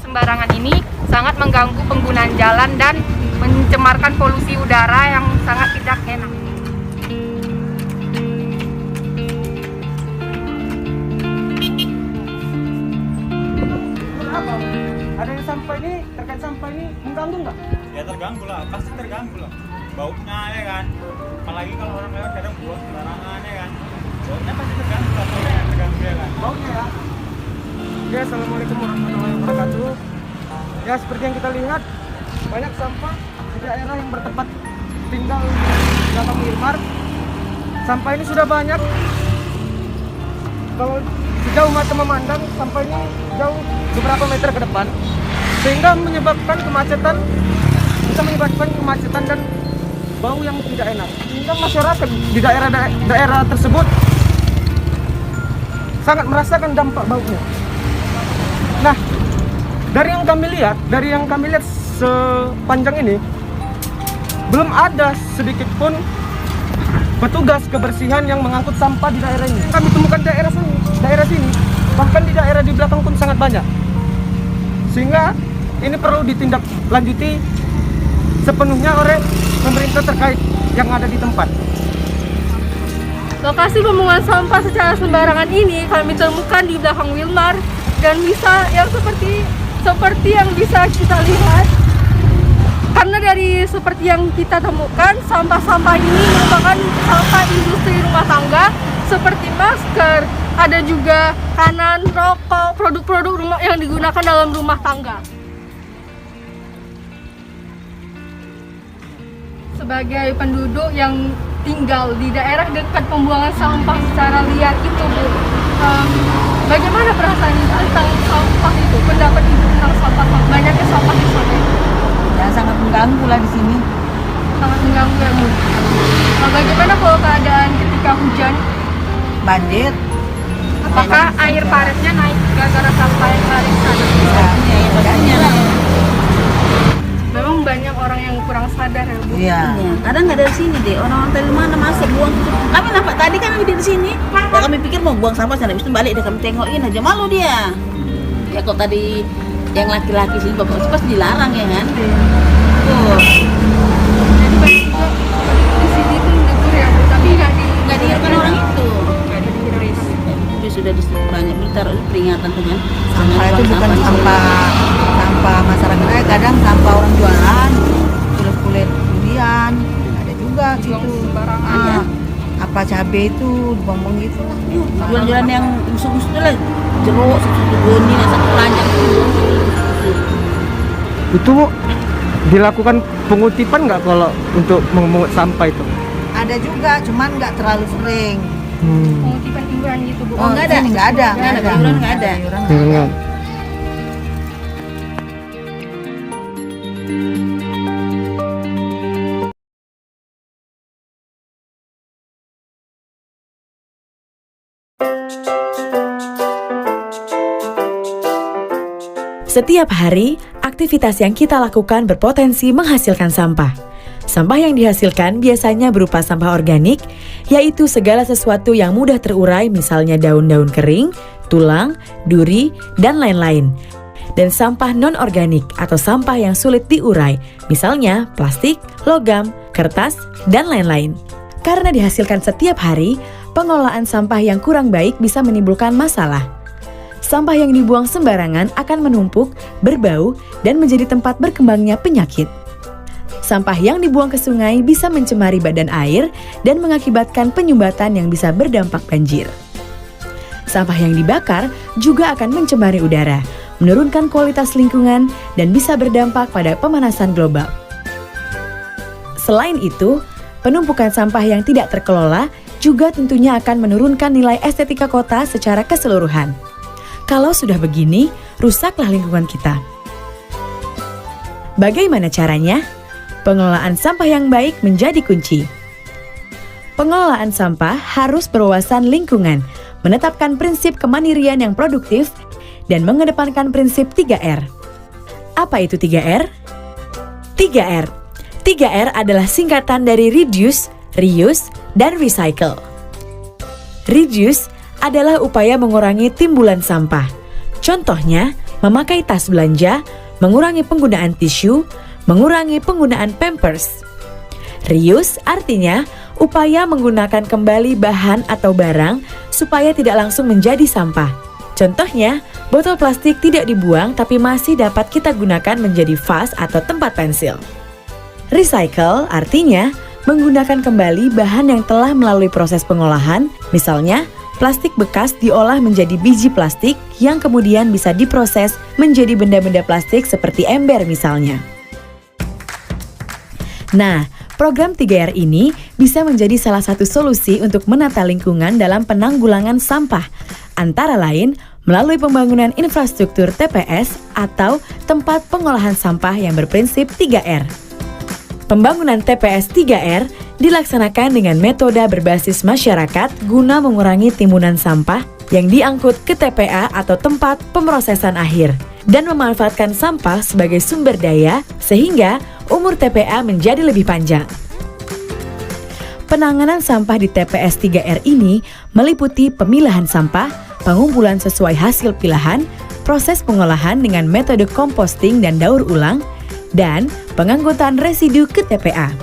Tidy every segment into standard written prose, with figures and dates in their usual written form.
sembarangan ini sangat mengganggu penggunaan jalan dan mencemarkan polusi udara yang sangat tidak enak. Ada yang sampah ini, terkait sampah ini mengganggu nggak? Ya terganggu lah, pasti terganggu lah. Baunya ya kan, apalagi kalau orang lewat kadang buang sembarangan ya kan. Baunya pasti terganggu lah, kalau yang terganggu ya kan. Baunya ya. Oke, assalamualaikum warahmatullahi wabarakatuh. Ya, seperti yang kita lihat, banyak sampah di daerah yang bertempat tinggal di belakang Wilmar. Sampah ini sudah banyak. Kalau sejauh mata memandang, sampah ini jauh beberapa meter ke depan, sehingga menyebabkan kemacetan, bisa menyebabkan kemacetan dan bau yang tidak enak. Sehingga masyarakat di daerah tersebut sangat merasakan dampak baunya. Nah, dari yang kami lihat sepanjang ini, belum ada sedikit pun petugas kebersihan yang mengangkut sampah di daerah ini. Kami temukan daerah sini, bahkan di daerah di belakang pun sangat banyak. Sehingga ini perlu ditindaklanjuti sepenuhnya oleh pemerintah terkait yang ada di tempat. Lokasi pembuangan sampah secara sembarangan ini kami temukan di belakang Wilmar, dan bisa yang seperti yang bisa kita lihat. Karena dari seperti yang kita temukan, sampah-sampah ini merupakan sampah industri rumah tangga seperti masker, ada juga kanan, rokok, produk-produk rumah yang digunakan dalam rumah tangga. Sebagai penduduk yang tinggal di daerah dekat pembuangan sampah secara liar itu, Bu, bagaimana perasaan tentang sampah itu? Pendapat Ibu tentang sampah, banyaknya sampah di sana? Ya, sangat mengganggu lah di sini. Sangat mengganggu ya, Bu. Nah, bagaimana kalau keadaan ketika hujan? Banjir. Apakah air paretnya naik gara-gara sampah yang lari ke sana? Ya, makanya. Memang banyak orang yang kurang sadar ya, Bu. Iya. Kadang nggak dari sini deh. Orang-orang dari mana masuk buang gitu. Kami nampak tadi kan di sini. Ya, kami pikir mau buang sampah sana, habis itu balik deh kami tengokin aja, malu dia. Ya kok tadi yang laki-laki sini bapak itu pasti dilarang ya kan? Tuh. Jadi banyak juga di sini tuh negur ya, Bu, tapi Nggak dihiraukan orang itu. nggak dihiris. Tapi sudah banyak beritaruh peringatan tuh kan. Sampah itu bukan sampah masyarakat, kadang sampah orang jualan, kulit durian, ada juga Buang gitu. sembarangan ya. Apa cabai itu dibuang gitu lah. Jualan-jualan yang musuh-musuh itu lah, jeruk, satu goni, satu keranjang itu. Itu dilakukan pengutipan nggak kalau untuk memungut sampah itu? Ada juga, cuman nggak terlalu sering. Pengutipan iuran gitu, Bu. Oh, nggak ada, sini nggak ada. iuran nggak ada. Iuran nggak ada. Enggak. Setiap hari, aktivitas yang kita lakukan berpotensi menghasilkan sampah. Sampah yang dihasilkan biasanya berupa sampah organik, yaitu segala sesuatu yang mudah terurai, misalnya daun-daun kering, tulang, duri, dan lain-lain. Dan sampah non-organik atau sampah yang sulit diurai, misalnya plastik, logam, kertas, dan lain-lain. Karena dihasilkan setiap hari, pengelolaan sampah yang kurang baik bisa menimbulkan masalah. Sampah yang dibuang sembarangan akan menumpuk, berbau, dan menjadi tempat berkembangnya penyakit. Sampah yang dibuang ke sungai bisa mencemari badan air dan mengakibatkan penyumbatan yang bisa berdampak banjir. Sampah yang dibakar juga akan mencemari udara, menurunkan kualitas lingkungan, dan bisa berdampak pada pemanasan global. Selain itu, penumpukan sampah yang tidak terkelola juga tentunya akan menurunkan nilai estetika kota secara keseluruhan. Kalau sudah begini, rusaklah lingkungan kita. Bagaimana caranya? Pengelolaan sampah yang baik menjadi kunci. Pengelolaan sampah harus berwawasan lingkungan, menetapkan prinsip kemandirian yang produktif, dan mengedepankan prinsip 3R. Apa itu 3R? 3R. 3R adalah singkatan dari reduce, reuse, dan recycle. Reduce adalah upaya mengurangi timbulan sampah. Contohnya, memakai tas belanja, mengurangi penggunaan tisu, mengurangi penggunaan pampers. Reuse artinya upaya menggunakan kembali bahan atau barang supaya tidak langsung menjadi sampah. Contohnya, botol plastik tidak dibuang tapi masih dapat kita gunakan menjadi vas atau tempat pensil. Recycle artinya menggunakan kembali bahan yang telah melalui proses pengolahan, misalnya plastik bekas diolah menjadi biji plastik yang kemudian bisa diproses menjadi benda-benda plastik seperti ember misalnya. Nah, program 3R ini bisa menjadi salah satu solusi untuk menata lingkungan dalam penanggulangan sampah, antara lain melalui pembangunan infrastruktur TPS atau tempat pengolahan sampah yang berprinsip 3R. Pembangunan TPS 3R dilaksanakan dengan metode berbasis masyarakat guna mengurangi timbunan sampah yang diangkut ke TPA atau tempat pemrosesan akhir dan memanfaatkan sampah sebagai sumber daya sehingga umur TPA menjadi lebih panjang. Penanganan sampah di TPS 3R ini meliputi pemilahan sampah, pengumpulan sesuai hasil pilahan, proses pengolahan dengan metode composting dan daur ulang, dan pengangkutan residu ke TPA.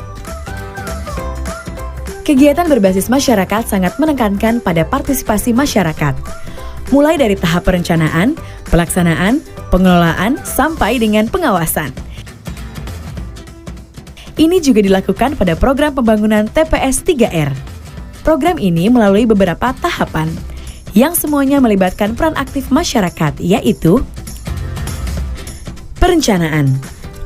Kegiatan berbasis masyarakat sangat menekankan pada partisipasi masyarakat, mulai dari tahap perencanaan, pelaksanaan, pengelolaan, sampai dengan pengawasan. Ini juga dilakukan pada program pembangunan TPS 3R. Program ini melalui beberapa tahapan, yang semuanya melibatkan peran aktif masyarakat, yaitu perencanaan.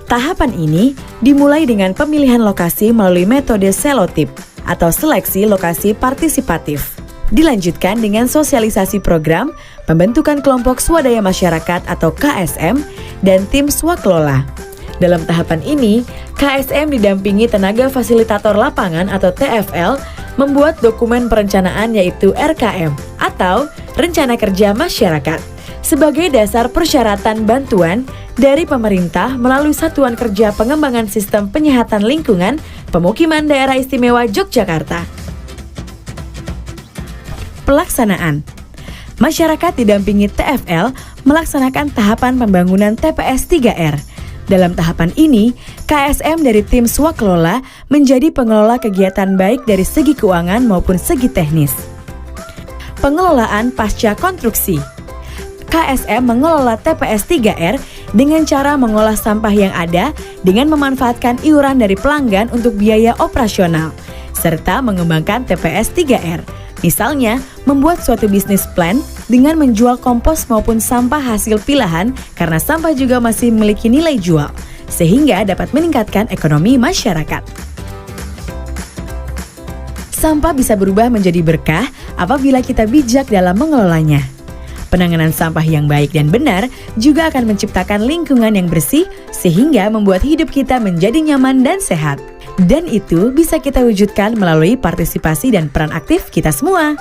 Tahapan ini dimulai dengan pemilihan lokasi melalui metode selotip atau seleksi lokasi partisipatif. Dilanjutkan dengan sosialisasi program, pembentukan kelompok swadaya masyarakat atau KSM, dan tim swakelola. Dalam tahapan ini, KSM didampingi tenaga fasilitator lapangan atau TFL membuat dokumen perencanaan yaitu RKM atau Rencana Kerja Masyarakat sebagai dasar persyaratan bantuan dari pemerintah melalui Satuan Kerja Pengembangan Sistem Penyihatan Lingkungan Pemukiman Daerah Istimewa Yogyakarta. Pelaksanaan. Masyarakat didampingi TFL melaksanakan tahapan pembangunan TPS 3R. Dalam tahapan ini, KSM dari tim swakelola menjadi pengelola kegiatan baik dari segi keuangan maupun segi teknis. Pengelolaan pasca konstruksi. KSM mengelola TPS 3R dengan cara mengolah sampah yang ada dengan memanfaatkan iuran dari pelanggan untuk biaya operasional, serta mengembangkan TPS 3R. Misalnya, membuat suatu bisnis plan dengan menjual kompos maupun sampah hasil pilahan karena sampah juga masih memiliki nilai jual, sehingga dapat meningkatkan ekonomi masyarakat. Sampah bisa berubah menjadi berkah apabila kita bijak dalam mengelolanya. Penanganan sampah yang baik dan benar juga akan menciptakan lingkungan yang bersih sehingga membuat hidup kita menjadi nyaman dan sehat. Dan itu bisa kita wujudkan melalui partisipasi dan peran aktif kita semua.